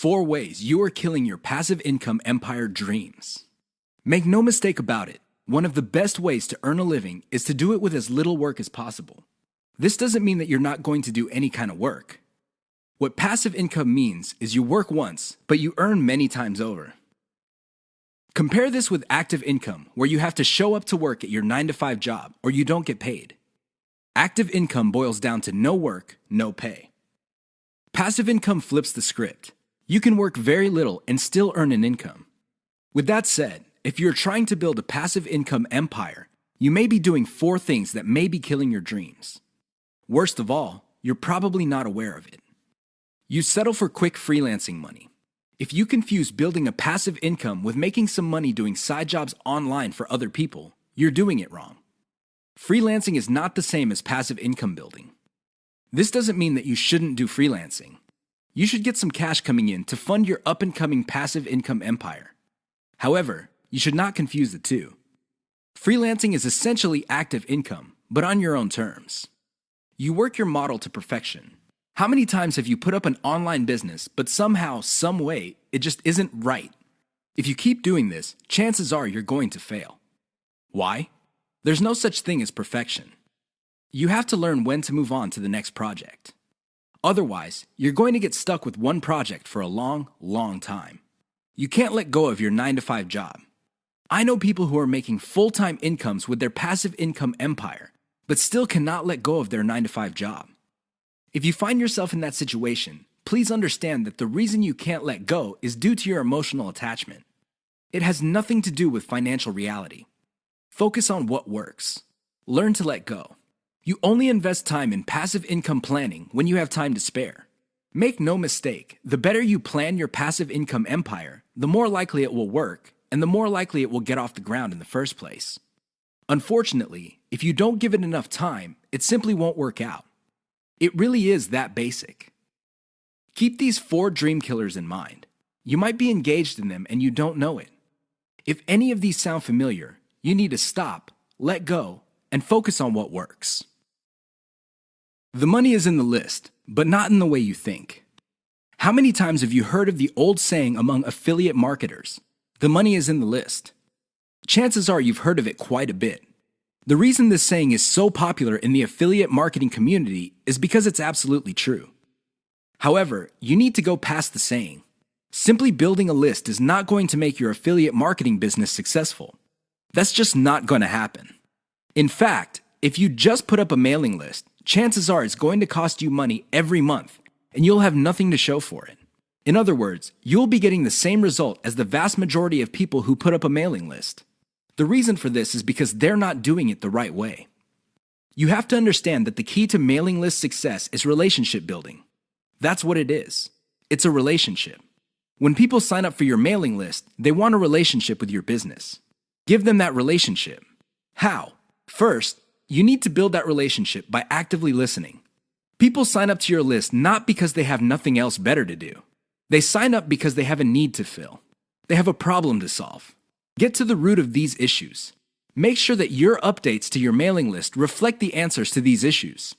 4 ways you are killing your passive income empire dreams. Make no mistake about it, one of the best ways to earn a living is to do it with as little work as possible. This doesn't mean that you're not going to do any kind of work. What passive income means is you work once, but you earn many times over. Compare this with active income, where you have to show up to work at your 9-to-5 job or you don't get paid. Active income boils down to no work, no pay. Passive income flips the script. You can work very little and still earn an income. With that said, if you're trying to build a passive income empire, you may be doing 4 things that may be killing your dreams. Worst of all, you're probably not aware of it. You settle for quick freelancing money. If you confuse building a passive income with making some money doing side jobs online for other people, you're doing it wrong. Freelancing is not the same as passive income building. This doesn't mean that you shouldn't do freelancing. You should get some cash coming in to fund your up-and-coming passive income empire. However, you should not confuse the two. Freelancing is essentially active income, but on your own terms. You work your model to perfection. How many times have you put up an online business, but somehow, some way, it just isn't right? If you keep doing this, chances are you're going to fail. Why? There's no such thing as perfection. You have to learn when to move on to the next project. Otherwise, you're going to get stuck with one project for a long, long time. You can't let go of your 9-to-5 job. I know people who are making full-time incomes with their passive income empire, but still cannot let go of their 9-to-5 job. If you find yourself in that situation, please understand that the reason you can't let go is due to your emotional attachment. It has nothing to do with financial reality. Focus on what works. Learn to let go. You only invest time in passive income planning when you have time to spare. Make no mistake, the better you plan your passive income empire, the more likely it will work, and the more likely it will get off the ground in the first place. Unfortunately, if you don't give it enough time, it simply won't work out. It really is that basic. Keep these 4 dream killers in mind. You might be engaged in them and you don't know it. If any of these sound familiar, you need to stop, let go, and focus on what works. The money is in the list, but not in the way you think. How many times have you heard of the old saying among affiliate marketers, "The money is in the list"? Chances are you've heard of it quite a bit. The reason this saying is so popular in the affiliate marketing community is because it's absolutely true. However, you need to go past the saying. Simply building a list is not going to make your affiliate marketing business successful. That's just not going to happen. In fact, if you just put up a mailing list, chances are it's going to cost you money every month, and you'll have nothing to show for it. In other words, you'll be getting the same result as the vast majority of people who put up a mailing list. The reason for this is because they're not doing it the right way. You have to understand that the key to mailing list success is relationship building. That's what it is. It's a relationship. When people sign up for your mailing list, they want a relationship with your business. Give them that relationship. How? First, you need to build that relationship by actively listening. People sign up to your list not because they have nothing else better to do. They sign up because they have a need to fill. They have a problem to solve. Get to the root of these issues. Make sure that your updates to your mailing list reflect the answers to these issues.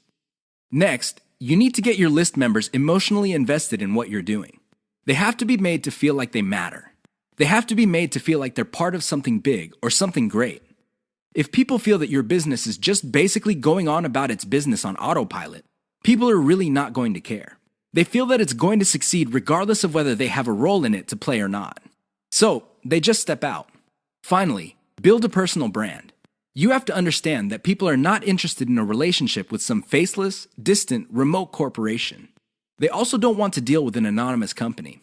Next, you need to get your list members emotionally invested in what you're doing. They have to be made to feel like they matter. They have to be made to feel like they're part of something big or something great. If people feel that your business is just basically going on about its business on autopilot, people are really not going to care. They feel that it's going to succeed regardless of whether they have a role in it to play or not. So, they just step out. Finally, build a personal brand. You have to understand that people are not interested in a relationship with some faceless, distant, remote corporation. They also don't want to deal with an anonymous company.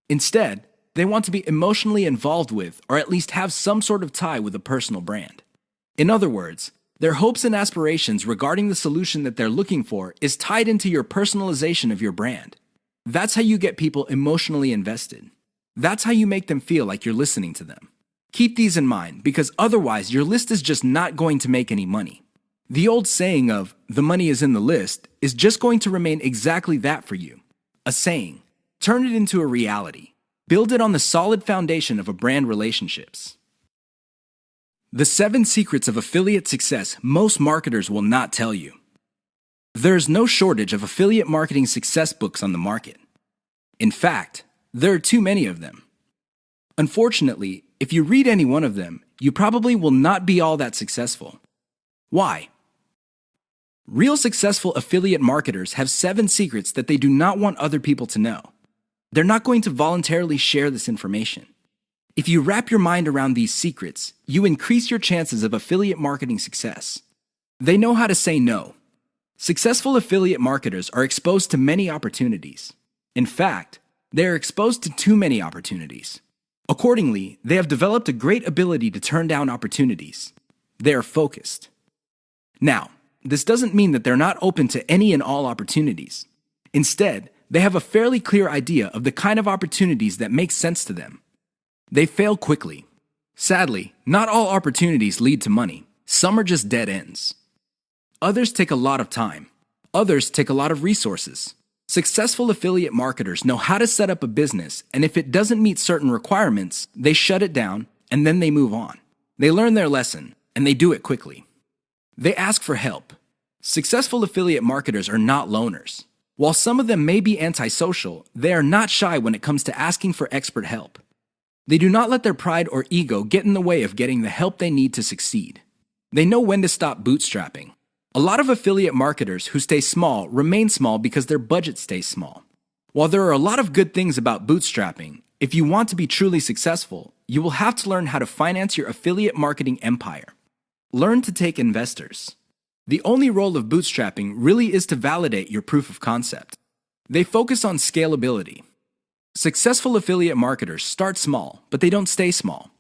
Instead, they want to be emotionally involved with, or at least have some sort of tie with a personal brand. In other words, their hopes and aspirations regarding the solution that they're looking for is tied into your personalization of your brand. That's how you get people emotionally invested. That's how you make them feel like you're listening to them. Keep these in mind, because otherwise your list is just not going to make any money. The old saying of, "the money is in the list," is just going to remain exactly that for you. A saying. Turn it into a reality. Build it on the solid foundation of a brand relationships. The 7 secrets of affiliate success most marketers will not tell you. There is no shortage of affiliate marketing success books on the market. In fact, There are too many of them. Unfortunately, if you read any one of them, you probably will not be all that successful. Why? Real successful affiliate marketers have 7 secrets that they do not want other people to know. They're not going to voluntarily share this information. If you wrap your mind around these secrets, you increase your chances of affiliate marketing success. They know how to say no. Successful affiliate marketers are exposed to many opportunities. In fact, they are exposed to too many opportunities. Accordingly, they have developed a great ability to turn down opportunities. They are focused. Now, this doesn't mean that they're not open to any and all opportunities. Instead, they have a fairly clear idea of the kind of opportunities that make sense to them. They fail quickly. Sadly, not all opportunities lead to money. Some are just dead ends. Others take a lot of time. Others take a lot of resources. Successful affiliate marketers know how to set up a business, and if it doesn't meet certain requirements, they shut it down, and then they move on. They learn their lesson, and they do it quickly. They ask for help. Successful affiliate marketers are not loners. While some of them may be antisocial, they are not shy when it comes to asking for expert help. They do not let their pride or ego get in the way of getting the help they need to succeed. They know when to stop bootstrapping. A lot of affiliate marketers who stay small remain small because their budget stays small. While there are a lot of good things about bootstrapping, if you want to be truly successful, you will have to learn how to finance your affiliate marketing empire. Learn to take investors. The only role of bootstrapping really is to validate your proof of concept. They focus on scalability. Successful affiliate marketers start small, but they don't stay small.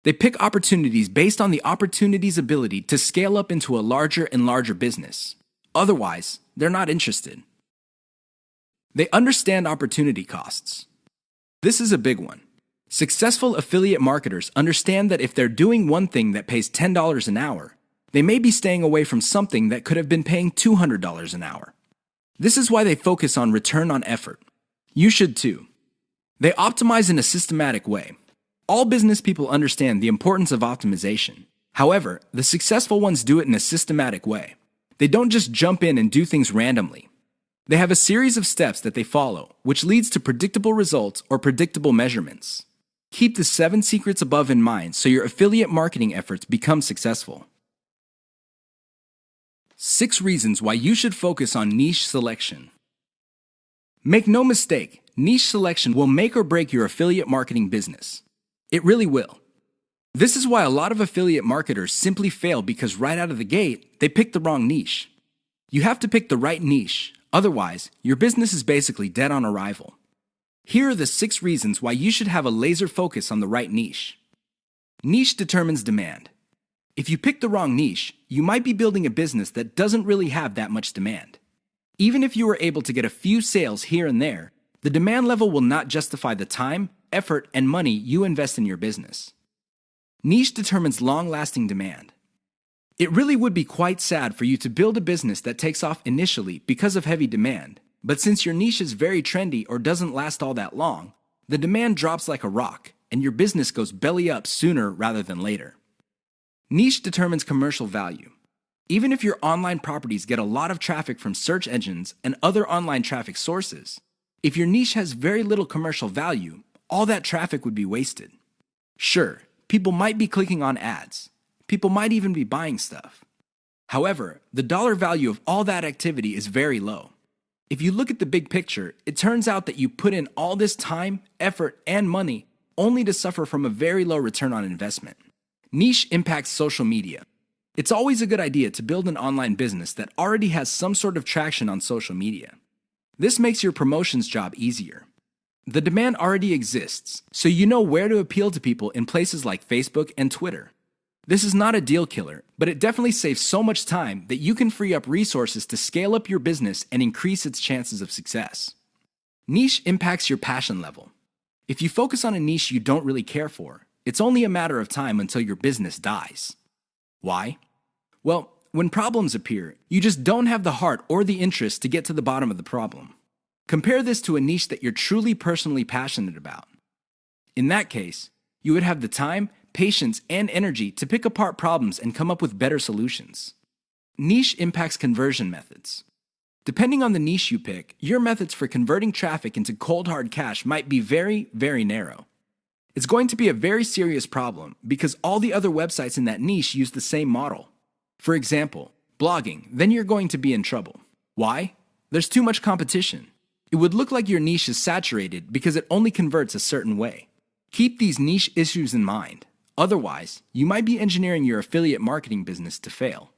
They pick opportunities based on the opportunity's ability to scale up into a larger and larger business. Otherwise, they're not interested. They understand opportunity costs. This is a big one. Successful affiliate marketers understand that if they're doing one thing that pays $10 an hour, they may be staying away from something that could have been paying $200 an hour. This is why they focus on return on effort. You should too. They optimize in a systematic way. All business people understand the importance of optimization. However, the successful ones do it in a systematic way. They don't just jump in and do things randomly. They have a series of steps that they follow, which leads to predictable results or predictable measurements. Keep the 7 secrets above in mind so your affiliate marketing efforts become successful. 6 reasons why you should focus on niche selection. Make no mistake, niche selection will make or break your affiliate marketing business. It really will. This is why a lot of affiliate marketers simply fail because right out of the gate, they pick the wrong niche. You have to pick the right niche, otherwise, your business is basically dead on arrival. Here are the 6 reasons why you should have a laser focus on the right niche. Niche determines demand. If you pick the wrong niche, you might be building a business that doesn't really have that much demand. Even if you were able to get a few sales here and there, the demand level will not justify the time, effort, and money you invest in your business. Niche determines long-lasting demand. It really would be quite sad for you to build a business that takes off initially because of heavy demand, but since your niche is very trendy or doesn't last all that long, the demand drops like a rock, and your business goes belly up sooner rather than later. Niche determines commercial value. Even if your online properties get a lot of traffic from search engines and other online traffic sources, if your niche has very little commercial value, all that traffic would be wasted. Sure, people might be clicking on ads. People might even be buying stuff. However, the dollar value of all that activity is very low. If you look at the big picture, it turns out that you put in all this time, effort, and money only to suffer from a very low return on investment. Niche impacts social media. It's always a good idea to build an online business that already has some sort of traction on social media. This makes your promotions job easier. The demand already exists, so you know where to appeal to people in places like Facebook and Twitter. This is not a deal killer, but it definitely saves so much time that you can free up resources to scale up your business and increase its chances of success. Niche impacts your passion level. If you focus on a niche you don't really care for, it's only a matter of time until your business dies. Why? Well, when problems appear, you just don't have the heart or the interest to get to the bottom of the problem. Compare this to a niche that you're truly personally passionate about. In that case, you would have the time, patience, and energy to pick apart problems and come up with better solutions. Niche impacts conversion methods. Depending on the niche you pick, your methods for converting traffic into cold hard cash might be very, very narrow. It's going to be a very serious problem because all the other websites in that niche use the same model. For example, blogging, then you're going to be in trouble. Why? There's too much competition. It would look like your niche is saturated because it only converts a certain way. Keep these niche issues in mind. Otherwise, you might be engineering your affiliate marketing business to fail.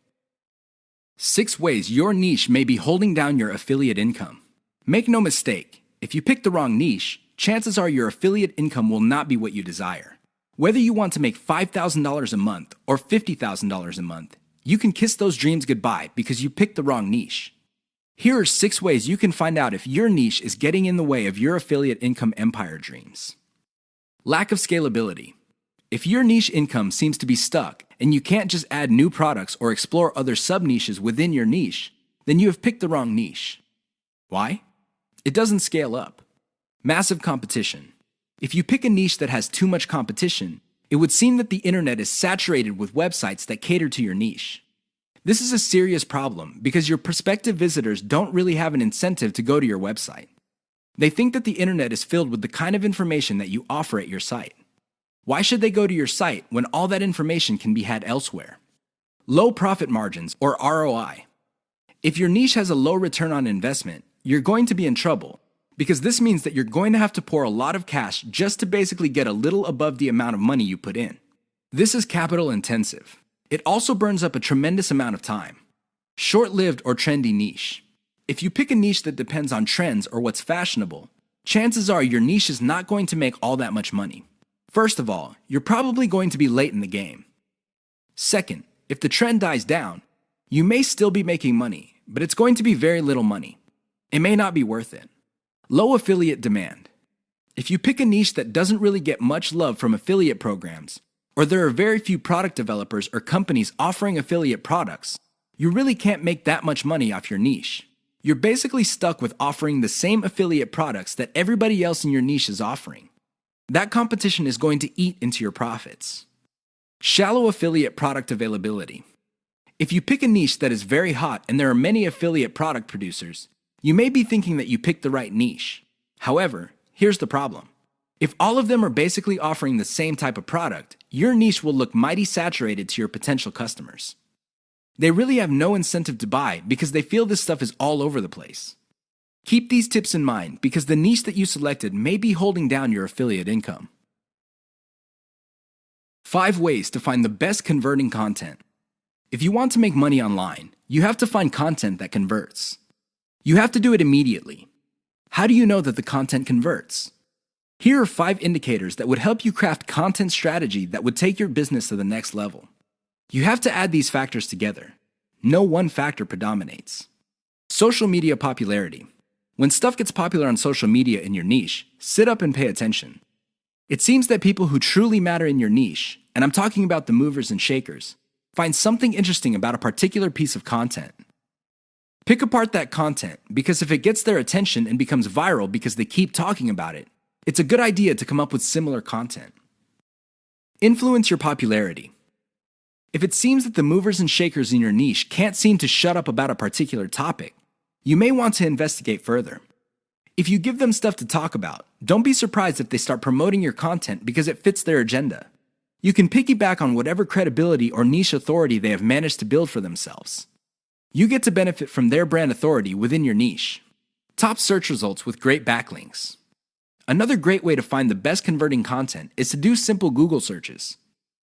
6 ways your niche may be holding down your affiliate income. Make no mistake, if you pick the wrong niche, chances are your affiliate income will not be what you desire. Whether you want to make $5,000 a month or $50,000 a month, you can kiss those dreams goodbye because you picked the wrong niche. Here are 6 ways you can find out if your niche is getting in the way of your affiliate income empire dreams. Lack of scalability. If your niche income seems to be stuck and you can't just add new products or explore other sub-niches within your niche, then you have picked the wrong niche. Why? It doesn't scale up. Massive competition. If you pick a niche that has too much competition, it would seem that the internet is saturated with websites that cater to your niche. This is a serious problem because your prospective visitors don't really have an incentive to go to your website. They think that the internet is filled with the kind of information that you offer at your site. Why should they go to your site when all that information can be had elsewhere? Low profit margins, or ROI. If your niche has a low return on investment, you're going to be in trouble because this means that you're going to have to pour a lot of cash just to basically get a little above the amount of money you put in. This is capital intensive. It also burns up a tremendous amount of time. Short-lived or trendy niche. If you pick a niche that depends on trends or what's fashionable, chances are your niche is not going to make all that much money. First of all, you're probably going to be late in the game. Second, if the trend dies down, you may still be making money, but it's going to be very little money. It may not be worth it. Low affiliate demand. If you pick a niche that doesn't really get much love from affiliate programs, or there are very few product developers or companies offering affiliate products, you really can't make that much money off your niche. You're basically stuck with offering the same affiliate products that everybody else in your niche is offering. That competition is going to eat into your profits. Shallow affiliate product availability. If you pick a niche that is very hot and there are many affiliate product producers, you may be thinking that you picked the right niche. However, here's the problem. If all of them are basically offering the same type of product, your niche will look mighty saturated to your potential customers. They really have no incentive to buy because they feel this stuff is all over the place. Keep these tips in mind because the niche that you selected may be holding down your affiliate income. 5 ways to find the best converting content. If you want to make money online, you have to find content that converts. You have to do it immediately. How do you know that the content converts? Here are 5 indicators that would help you craft content strategy that would take your business to the next level. You have to add these factors together. No one factor predominates. Social media popularity. When stuff gets popular on social media in your niche, sit up and pay attention. It seems that people who truly matter in your niche, and I'm talking about the movers and shakers, find something interesting about a particular piece of content. Pick apart that content because if it gets their attention and becomes viral because they keep talking about it, it's a good idea to come up with similar content. Influence your popularity. If it seems that the movers and shakers in your niche can't seem to shut up about a particular topic, you may want to investigate further. If you give them stuff to talk about, don't be surprised if they start promoting your content because it fits their agenda. You can piggyback on whatever credibility or niche authority they have managed to build for themselves. You get to benefit from their brand authority within your niche. Top search results with great backlinks. Another great way to find the best converting content is to do simple Google searches.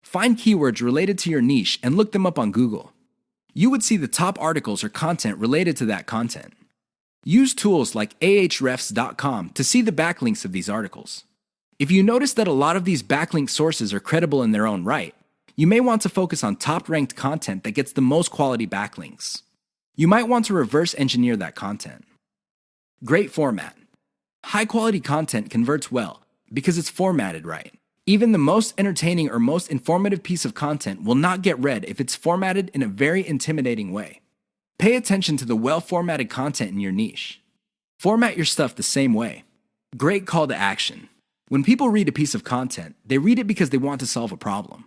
Find keywords related to your niche and look them up on Google. You would see the top articles or content related to that content. Use tools like ahrefs.com to see the backlinks of these articles. If you notice that a lot of these backlink sources are credible in their own right, you may want to focus on top-ranked content that gets the most quality backlinks. You might want to reverse engineer that content. Great format. High-quality content converts well because it's formatted right. Even the most entertaining or most informative piece of content will not get read if it's formatted in a very intimidating way. Pay attention to the well-formatted content in your niche. Format your stuff the same way. Great call to action. When people read a piece of content, they read it because they want to solve a problem.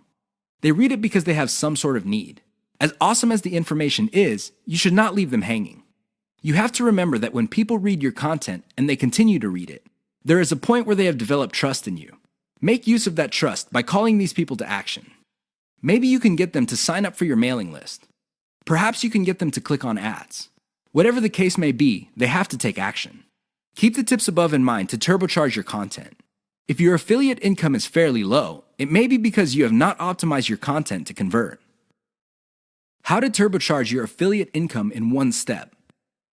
They read it because they have some sort of need. As awesome as the information is, you should not leave them hanging. You have to remember that when people read your content and they continue to read it, there is a point where they have developed trust in you. Make use of that trust by calling these people to action. Maybe you can get them to sign up for your mailing list. Perhaps you can get them to click on ads. Whatever the case may be, they have to take action. Keep the tips above in mind to turbocharge your content. If your affiliate income is fairly low, it may be because you have not optimized your content to convert. How to turbocharge your affiliate income in one step.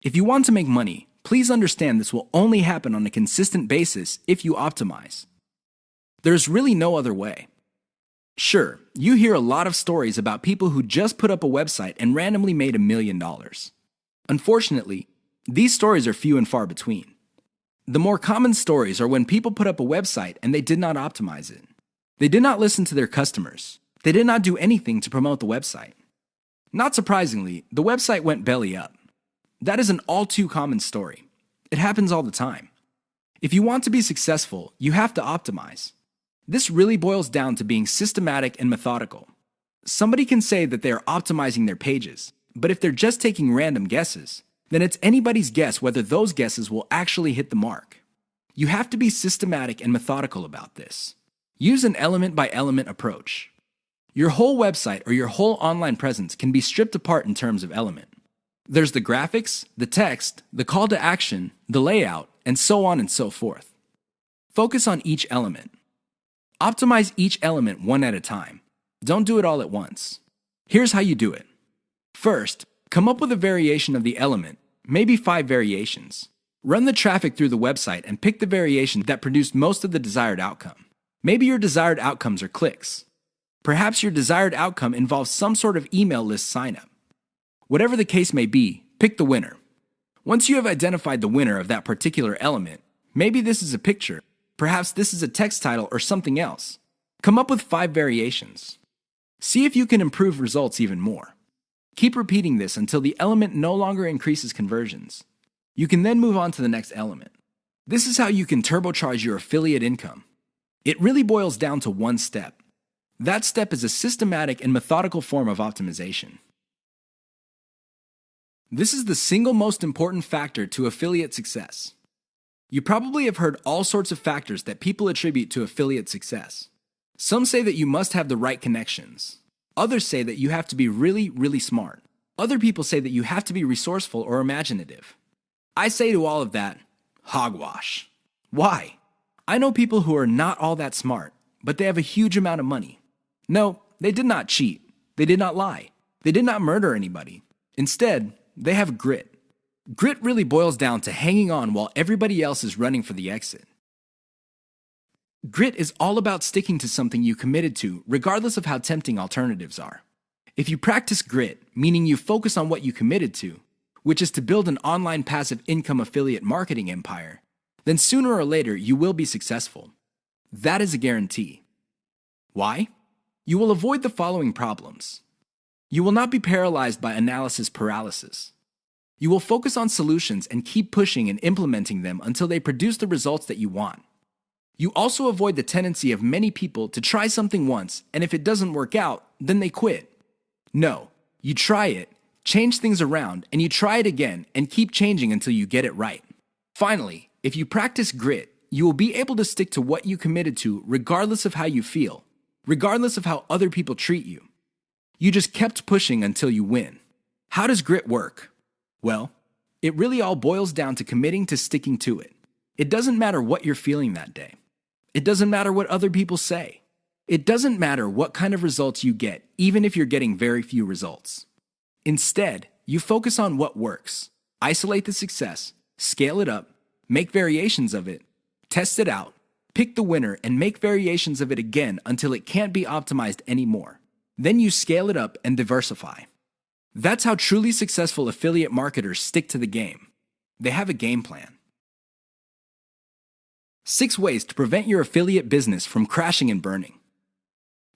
If you want to make money, please understand this will only happen on a consistent basis if you optimize. There's really no other way. Sure, you hear a lot of stories about people who just put up a website and randomly made $1 million. Unfortunately, these stories are few and far between. The more common stories are when people put up a website and they did not optimize it. They did not listen to their customers. They did not do anything to promote the website. Not surprisingly, the website went belly up. That is an all too common story. It happens all the time. If you want to be successful, you have to optimize. This really boils down to being systematic and methodical. Somebody can say that they are optimizing their pages, but if they're just taking random guesses, then it's anybody's guess whether those guesses will actually hit the mark. You have to be systematic and methodical about this. Use an element-by-element approach. Your whole website or your whole online presence can be stripped apart in terms of element. There's the graphics, the text, the call to action, the layout, and so on and so forth. Focus on each element. Optimize each element one at a time. Don't do it all at once. Here's how you do it. First, come up with a variation of the element, maybe 5 variations. Run the traffic through the website and pick the variation that produced most of the desired outcome. Maybe your desired outcomes are clicks. Perhaps your desired outcome involves some sort of email list sign-up. Whatever the case may be, pick the winner. Once you have identified the winner of that particular element, maybe this is a picture, perhaps this is a text title or something else. Come up with 5 variations. See if you can improve results even more. Keep repeating this until the element no longer increases conversions. You can then move on to the next element. This is how you can turbocharge your affiliate income. It really boils down to one step. That step is a systematic and methodical form of optimization. This is the single most important factor to affiliate success. You probably have heard all sorts of factors that people attribute to affiliate success. Some say that you must have the right connections. Others say that you have to be really, really smart. Other people say that you have to be resourceful or imaginative. I say to all of that, hogwash. Why? I know people who are not all that smart, but they have a huge amount of money. No, they did not cheat. They did not lie. They did not murder anybody. Instead, they have grit. Grit really boils down to hanging on while everybody else is running for the exit. Grit is all about sticking to something you committed to, regardless of how tempting alternatives are. If you practice grit, meaning you focus on what you committed to, which is to build an online passive income affiliate marketing empire, then sooner or later you will be successful. That is a guarantee. Why? You will avoid the following problems. You will not be paralyzed by analysis paralysis. You will focus on solutions and keep pushing and implementing them until they produce the results that you want. You also avoid the tendency of many people to try something once, and if it doesn't work out, then they quit. No, you try it, change things around, and you try it again and keep changing until you get it right. Finally, if you practice grit, you will be able to stick to what you committed to regardless of how you feel, regardless of how other people treat you. You just kept pushing until you win. How does grit work? Well, it really all boils down to committing to sticking to it. It doesn't matter what you're feeling that day. It doesn't matter what other people say. It doesn't matter what kind of results you get, even if you're getting very few results. Instead, you focus on what works. Isolate the success, scale it up, make variations of it, test it out, pick the winner, and make variations of it again until it can't be optimized anymore. Then you scale it up and diversify. That's how truly successful affiliate marketers stick to the game. They have a game plan. 6 ways to prevent your affiliate business from crashing and burning.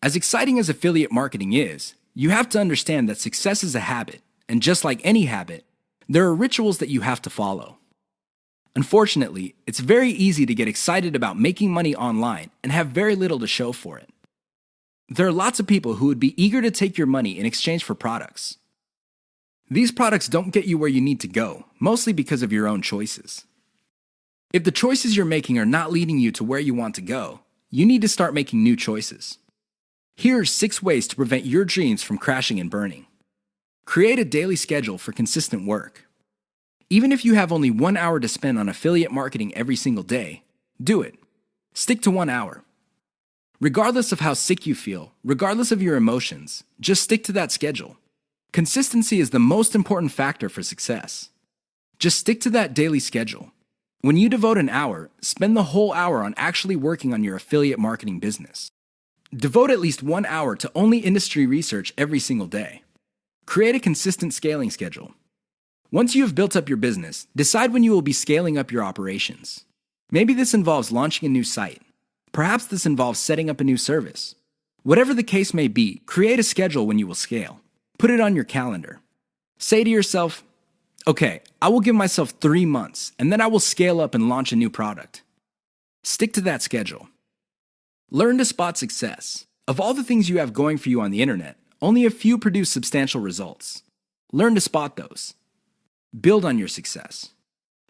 As exciting as affiliate marketing is, you have to understand that success is a habit, and just like any habit, there are rituals that you have to follow. Unfortunately, it's very easy to get excited about making money online and have very little to show for it. There are lots of people who would be eager to take your money in exchange for products. These products don't get you where you need to go, mostly because of your own choices. If the choices you're making are not leading you to where you want to go, you need to start making new choices. Here are 6 ways to prevent your dreams from crashing and burning. Create a daily schedule for consistent work. Even if you have only 1 hour to spend on affiliate marketing every single day, do it. Stick to 1 hour. Regardless of how sick you feel, regardless of your emotions, just stick to that schedule. Consistency is the most important factor for success. Just stick to that daily schedule. When you devote an hour, spend the whole hour on actually working on your affiliate marketing business. Devote at least 1 hour to only industry research every single day. Create a consistent scaling schedule. Once you have built up your business, decide when you will be scaling up your operations. Maybe this involves launching a new site. Perhaps this involves setting up a new service. Whatever the case may be, create a schedule when you will scale. Put it on your calendar. Say to yourself, okay, I will give myself 3 months, and then I will scale up and launch a new product. Stick to that schedule. Learn to spot success. Of all the things you have going for you on the internet, only a few produce substantial results. Learn to spot those. Build on your success.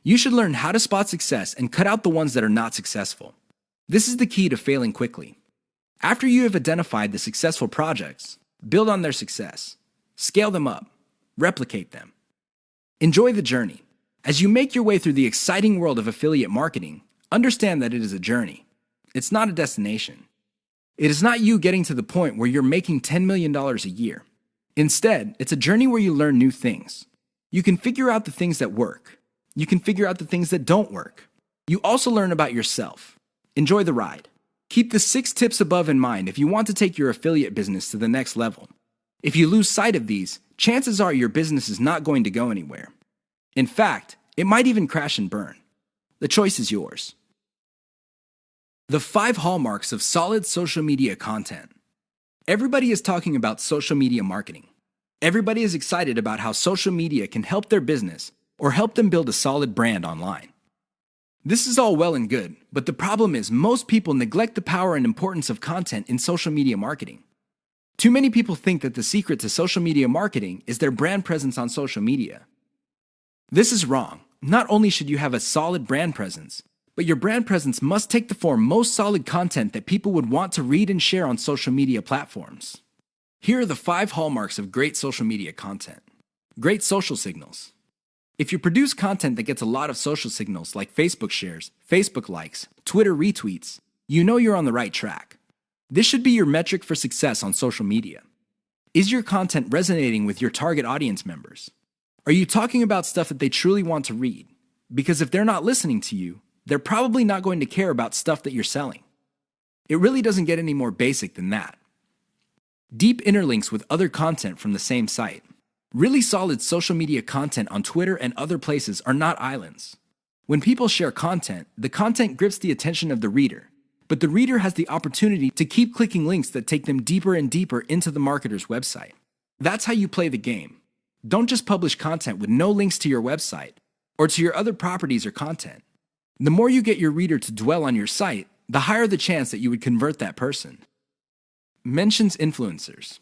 You should learn how to spot success and cut out the ones that are not successful. This is the key to failing quickly. After you have identified the successful projects, build on their success. Scale them up. Replicate them. Enjoy the journey. As you make your way through the exciting world of affiliate marketing, understand that it is a journey. It's not a destination. It is not you getting to the point where you're making $10 million a year. Instead, it's a journey where you learn new things. You can figure out the things that work. You can figure out the things that don't work. You also learn about yourself. Enjoy the ride. Keep the 6 tips above in mind if you want to take your affiliate business to the next level. If you lose sight of these, chances are your business is not going to go anywhere. In fact, it might even crash and burn. The choice is yours. The 5 hallmarks of solid social media content. Everybody is talking about social media marketing. Everybody is excited about how social media can help their business or help them build a solid brand online. This is all well and good, but the problem is most people neglect the power and importance of content in social media marketing. Too many people think that the secret to social media marketing is their brand presence on social media. This is wrong. Not only should you have a solid brand presence, but your brand presence must take the form most solid content that people would want to read and share on social media platforms. Here are the 5 hallmarks of great social media content. Great social signals. If you produce content that gets a lot of social signals like Facebook shares, Facebook likes, Twitter retweets, you know you're on the right track. This should be your metric for success on social media. Is your content resonating with your target audience members? Are you talking about stuff that they truly want to read? Because if they're not listening to you, they're probably not going to care about stuff that you're selling. It really doesn't get any more basic than that. Deep interlinks with other content from the same site. Really solid social media content on Twitter and other places are not islands. When people share content, the content grips the attention of the reader, but the reader has the opportunity to keep clicking links that take them deeper and deeper into the marketer's website. That's how you play the game. Don't just publish content with no links to your website or to your other properties or content. The more you get your reader to dwell on your site, the higher the chance that you would convert that person. Mentions influencers.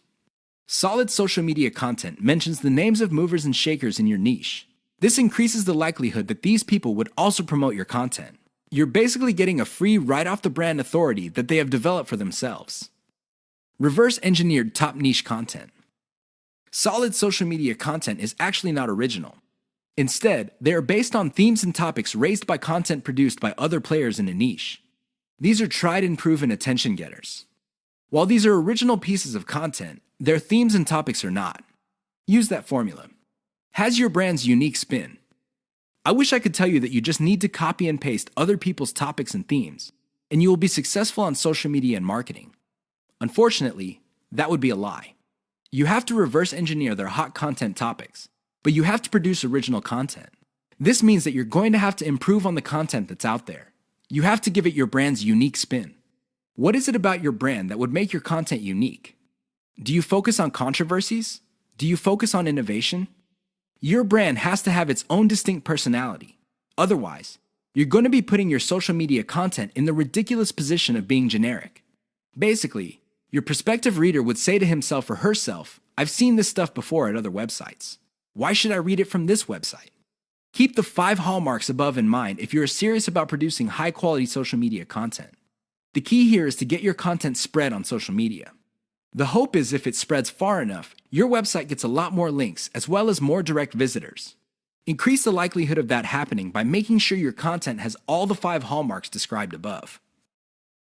Solid social media content mentions the names of movers and shakers in your niche. This increases the likelihood that these people would also promote your content. You're basically getting a free right-off-the-brand authority that they have developed for themselves. Reverse-engineered top niche content. Solid social media content is actually not original. Instead, they are based on themes and topics raised by content produced by other players in a niche. These are tried and proven attention getters. While these are original pieces of content, their themes and topics are not. Use that formula. Has your brand's unique spin. I wish I could tell you that you just need to copy and paste other people's topics and themes, and you will be successful on social media and marketing. Unfortunately, that would be a lie. You have to reverse engineer their hot content topics, but you have to produce original content. This means that you're going to have to improve on the content that's out there. You have to give it your brand's unique spin. What is it about your brand that would make your content unique? Do you focus on controversies? Do you focus on innovation? Your brand has to have its own distinct personality. Otherwise, you're going to be putting your social media content in the ridiculous position of being generic. Basically, your prospective reader would say to himself or herself, I've seen this stuff before at other websites. Why should I read it from this website? Keep the 5 hallmarks above in mind if you're serious about producing high-quality social media content. The key here is to get your content spread on social media. The hope is if it spreads far enough, your website gets a lot more links as well as more direct visitors. Increase the likelihood of that happening by making sure your content has all the 5 hallmarks described above.